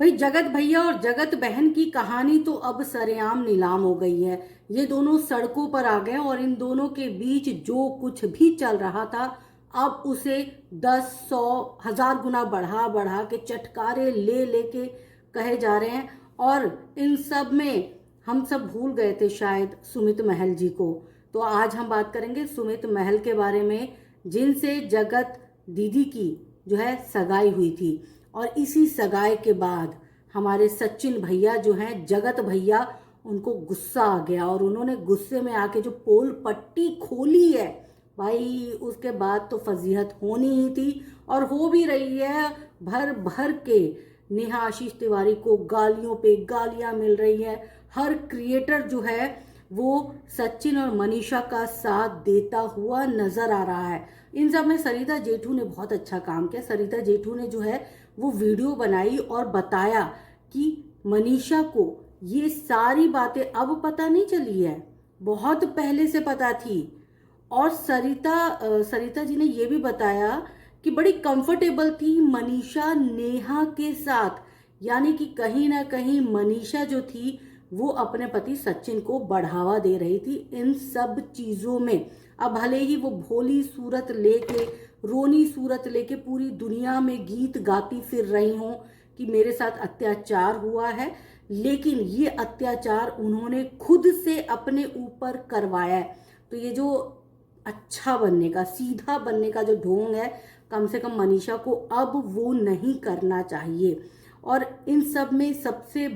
भाई जगत भैया और जगत बहन की कहानी तो अब सरेआम नीलाम हो गई है। ये दोनों सड़कों पर आ गए और इन दोनों के बीच जो कुछ भी चल रहा था अब उसे 10, 100, 1000 गुना बढ़ा बढ़ा के चटकारे ले लेके कहे जा रहे हैं। और इन सब में हम सब भूल गए थे शायद सुमित महल जी को। तो आज हम बात करेंगे सुमित महल के बारे में, जिनसे जगत दीदी की जो है सगाई हुई थी। और इसी सगाई के बाद हमारे सचिन भैया जो हैं, जगत भैया, उनको गुस्सा आ गया और उन्होंने गुस्से में आके जो पोल पट्टी खोली है भाई, उसके बाद तो फजीहत होनी ही थी और हो भी रही है। भर भर के नेहा आशीष तिवारी को गालियों पे गालियां मिल रही है। हर क्रिएटर जो है वो सचिन और मनीषा का साथ देता हुआ नजर आ रहा है। इन सब में सरिता जेठू ने बहुत अच्छा काम किया। सरिता जेठू ने जो है वो वीडियो बनाई और बताया कि मनीषा को ये सारी बातें अब पता नहीं चली है, बहुत पहले से पता थी। और सरिता जी ने ये भी बताया कि बड़ी कंफर्टेबल थी मनीषा नेहा के साथ, यानी कि कहीं ना कहीं मनीषा जो थी वो अपने पति सचिन को बढ़ावा दे रही थी इन सब चीजों में। अब भले ही वो भोली सूरत लेके, रोनी सूरत लेके पूरी दुनिया में गीत गाती फिर रही हों कि मेरे साथ अत्याचार हुआ है, लेकिन ये अत्याचार उन्होंने खुद से अपने ऊपर करवाया है। तो ये जो अच्छा बनने का, सीधा बनने का जो ढोंग है, कम से कम मनीषा को अब वो नहीं करना चाहिए। और इन सब में सबसे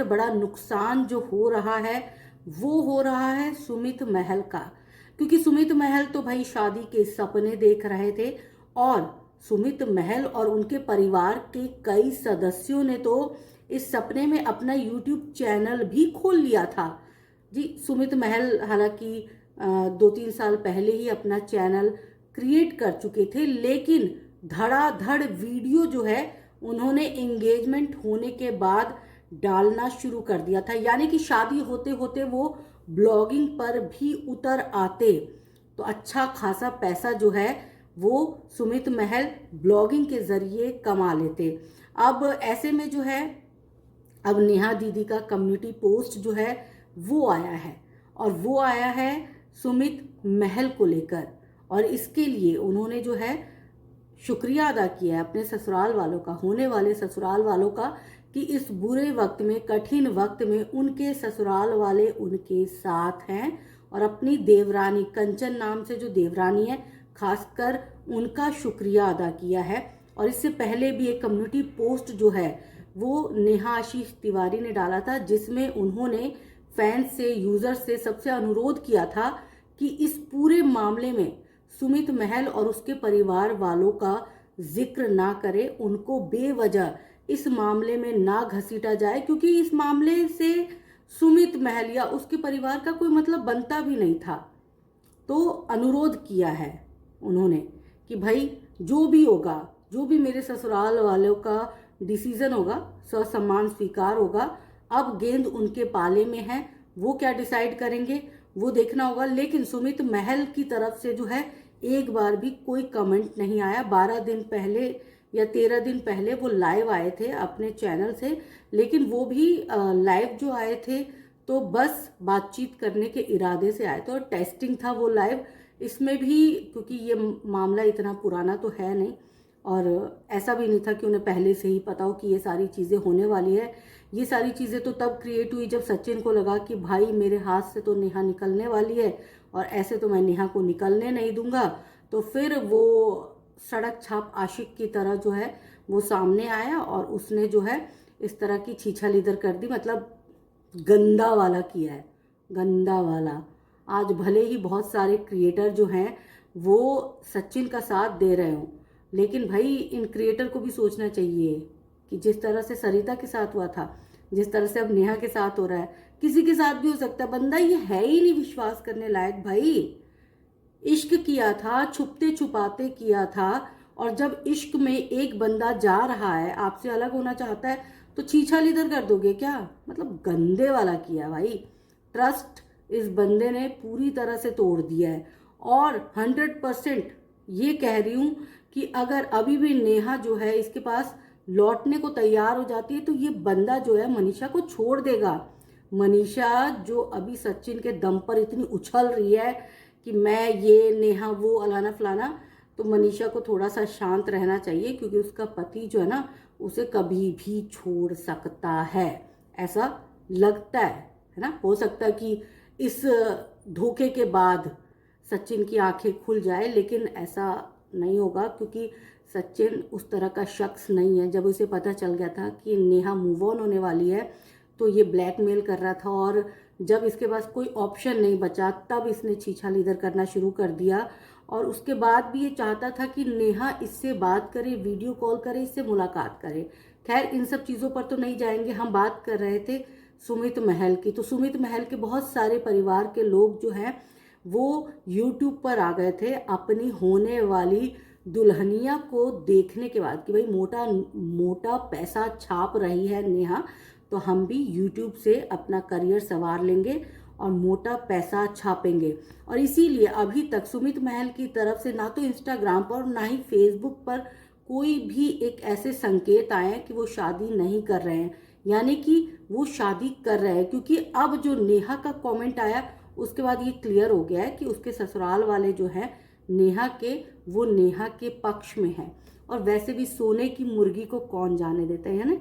बड़ा नुकसान जो हो रहा है वो हो रहा है सुमित महल का। क्योंकि सुमित महल तो भाई शादी के सपने देख रहे थे और सुमित महल और उनके परिवार के कई सदस्यों ने तो इस सपने में अपना यूट्यूब चैनल भी खोल लिया था। जी, सुमित महल हालांकि 2-3 साल पहले ही अपना चैनल क्रिएट कर चुके थे, लेकिन धड़ाधड़ वीडियो जो है उन्होंने एंगेजमेंट होने के बाद डालना शुरू कर दिया था। यानी कि शादी होते होते वो ब्लॉगिंग पर भी उतर आते, तो अच्छा खासा पैसा जो है वो सुमित महल ब्लॉगिंग के जरिए कमा लेते। अब ऐसे में जो है अब नेहा दीदी का कम्युनिटी पोस्ट जो है वो आया है, और वो आया है सुमित महल को लेकर। और इसके लिए उन्होंने जो है शुक्रिया अदा किया है अपने ससुराल वालों का, होने वाले ससुराल वालों का, कि इस बुरे वक्त में, कठिन वक्त में उनके ससुराल वाले उनके साथ हैं। और अपनी देवरानी, कंचन नाम से जो देवरानी है, खासकर उनका शुक्रिया अदा किया है। और इससे पहले भी एक कम्युनिटी पोस्ट जो है वो नेहा आशीष तिवारी ने डाला था, जिसमें उन्होंने फैंस से, यूजर से सबसे अनुरोध किया था कि इस पूरे मामले में सुमित महल और उसके परिवार वालों का जिक्र ना करे, उनको बेवजह इस मामले में ना घसीटा जाए, क्योंकि इस मामले से सुमित महल या उसके परिवार का कोई मतलब बनता भी नहीं था। तो अनुरोध किया है उन्होंने कि भाई जो भी होगा, जो भी मेरे ससुराल वालों का डिसीजन होगा, ससम्मान स्वीकार होगा। अब गेंद उनके पाले में है, वो क्या डिसाइड करेंगे वो देखना होगा। लेकिन सुमित महल की तरफ से जो है एक बार भी कोई कमेंट नहीं आया। 12 दिन पहले या 13 दिन पहले वो लाइव आए थे अपने चैनल से, लेकिन वो भी लाइव जो आए थे तो बस बातचीत करने के इरादे से आए थे, और टेस्टिंग था वो लाइव। इसमें भी क्योंकि ये मामला इतना पुराना तो है नहीं, और ऐसा भी नहीं था कि उन्हें पहले से ही पता हो कि ये सारी चीज़ें होने वाली है। ये सारी चीज़ें तो तब क्रिएट हुई जब सचिन को लगा कि भाई मेरे हाथ से तो नेहा निकलने वाली है और ऐसे तो मैं नेहा को निकलने नहीं दूंगा। तो फिर वो सड़क छाप आशिक की तरह जो है वो सामने आया और उसने जो है इस तरह की छीछालीदर कर दी, मतलब गंदा वाला किया है, गंदा वाला। आज भले ही बहुत सारे क्रिएटर जो हैं वो सचिन का साथ दे रहे हों, लेकिन भाई इन क्रिएटर को भी सोचना चाहिए कि जिस तरह से सरिता के साथ हुआ था, जिस तरह से अब नेहा के साथ हो रहा है, किसी के साथ भी हो सकता है। बंदा ये है ही नहीं विश्वास करने लायक। भाई इश्क किया था, छुपते छुपाते किया था, और जब इश्क में एक बंदा जा रहा है, आपसे अलग होना चाहता है, तो छीछा लीदर कर दोगे क्या? मतलब गंदे वाला किया भाई। ट्रस्ट इस बंदे ने पूरी तरह से तोड़ दिया है। और 100% ये कह रही हूं कि अगर अभी भी नेहा जो है, इसके पास लौटने को तैयार हो जाती है तो ये बंदा जो है मनीषा को छोड़ देगा। मनीषा जो अभी सचिन के दम पर इतनी उछल रही है कि मैं ये नेहा वो अलाना फलाना, तो मनीषा को थोड़ा सा शांत रहना चाहिए, क्योंकि उसका पति जो है ना उसे कभी भी छोड़ सकता है, ऐसा लगता है ना। हो सकता है कि इस धोखे के बाद सचिन की आंखें खुल जाए, लेकिन ऐसा नहीं होगा, क्योंकि सचिन उस तरह का शख्स नहीं है। जब उसे पता चल गया था कि नेहा मूव ऑन होने वाली है तो ये ब्लैकमेल कर रहा था, और जब इसके पास कोई ऑप्शन नहीं बचा तब इसने छीछा लीदर करना शुरू कर दिया। और उसके बाद भी ये चाहता था कि नेहा इससे बात करे, वीडियो कॉल करे, इससे मुलाकात करे। खैर इन सब चीज़ों पर तो नहीं जाएंगे, हम बात कर रहे थे सुमित महल की। तो सुमित महल के बहुत सारे परिवार के लोग जो हैं वो यूट्यूब पर आ गए थे अपनी होने वाली दुल्हनिया को देखने के बाद कि भाई मोटा मोटा पैसा छाप रही है नेहा, तो हम भी यूट्यूब से अपना करियर संवार लेंगे और मोटा पैसा छापेंगे। और इसीलिए अभी तक सुमित महल की तरफ से ना तो इंस्टाग्राम पर ना ही फेसबुक पर कोई भी एक ऐसे संकेत आए हैं कि वो शादी नहीं कर रहे हैं, यानी कि वो शादी कर रहे हैं। क्योंकि अब जो नेहा का कमेंट आया उसके बाद ये क्लियर हो गया है कि उसके ससुराल वाले जो हैं नेहा के, वो नेहा के पक्ष में है। और वैसे भी सोने की मुर्गी को कौन जाने देता है ना,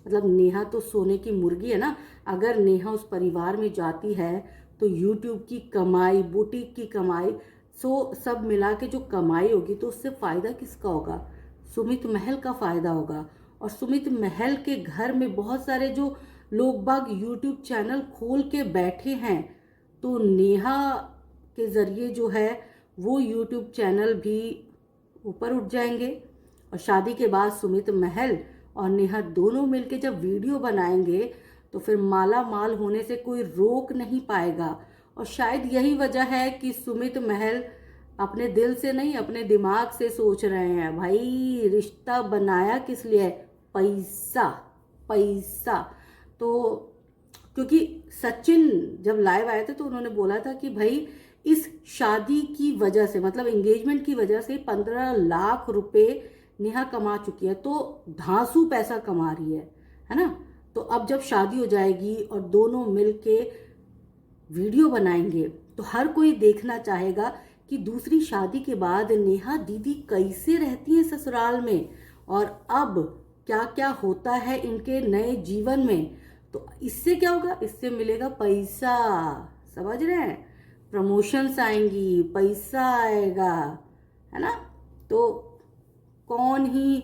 मतलब नेहा तो सोने की मुर्गी है ना। अगर नेहा उस परिवार में जाती है तो यूट्यूब की कमाई, बुटीक की कमाई, सब मिला के जो कमाई होगी तो उससे फ़ायदा किसका होगा? सुमित महल का फ़ायदा होगा। और सुमित महल के घर में बहुत सारे जो लोग बाग यूट्यूब चैनल खोल के बैठे हैं, तो नेहा के ज़रिए जो है वो यूट्यूब चैनल भी ऊपर उठ जाएंगे। और शादी के बाद सुमित महल और नेहा दोनों मिलके जब वीडियो बनाएंगे तो फिर माला माल होने से कोई रोक नहीं पाएगा। और शायद यही वजह है कि सुमित महल अपने दिल से नहीं अपने दिमाग से सोच रहे हैं, भाई रिश्ता बनाया किस लिए? पैसा, पैसा। तो क्योंकि सचिन जब लाइव आए थे तो उन्होंने बोला था कि भाई इस शादी की वजह से, मतलब एंगेजमेंट की वजह से 15 लाख रुपए नेहा कमा चुकी है, तो धांसू पैसा कमा रही है ना। तो अब जब शादी हो जाएगी और दोनों मिलके वीडियो बनाएंगे तो हर कोई देखना चाहेगा कि दूसरी शादी के बाद नेहा दीदी कैसे रहती हैं ससुराल में, और अब क्या क्या होता है इनके नए जीवन में। तो इससे क्या होगा? इससे मिलेगा पैसा, समझ रहे हैं? प्रमोशंस आएंगी, पैसा आएगा, है ना। तो कौन ही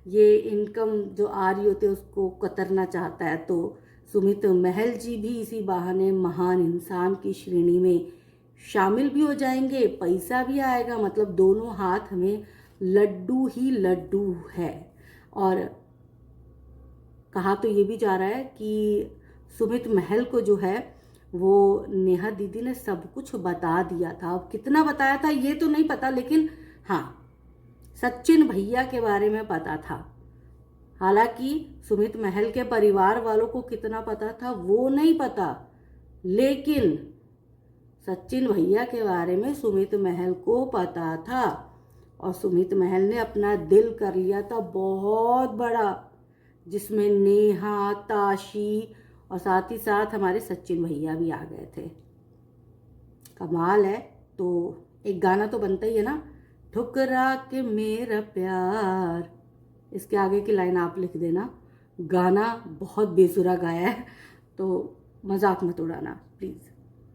ये इनकम जो आ रही होती है उसको कतरना चाहता है? तो सुमित महल जी भी इसी बहाने महान इंसान की श्रेणी में शामिल भी हो जाएंगे, पैसा भी आएगा, मतलब दोनों हाथ में लड्डू ही लड्डू है। और कहा तो ये भी जा रहा है कि सुमित महल को जो है वो नेहा दीदी ने सब कुछ बता दिया था। अब कितना बताया था ये तो नहीं पता, लेकिन हाँ सचिन भैया के बारे में पता था। हालांकि सुमित महल के परिवार वालों को कितना पता था वो नहीं पता, लेकिन सचिन भैया के बारे में सुमित महल को पता था। और सुमित महल ने अपना दिल कर लिया था बहुत बड़ा, जिसमें नेहा, ताशी और साथ ही साथ हमारे सचिन भैया भी आ गए थे। कमाल है। तो एक गाना तो बनता ही है ना, ठुकरा के मेरा प्यार, इसके आगे की लाइन आप लिख देना। गाना बहुत बेसुरा गाया है, तो मजाक मत उड़ाना प्लीज़।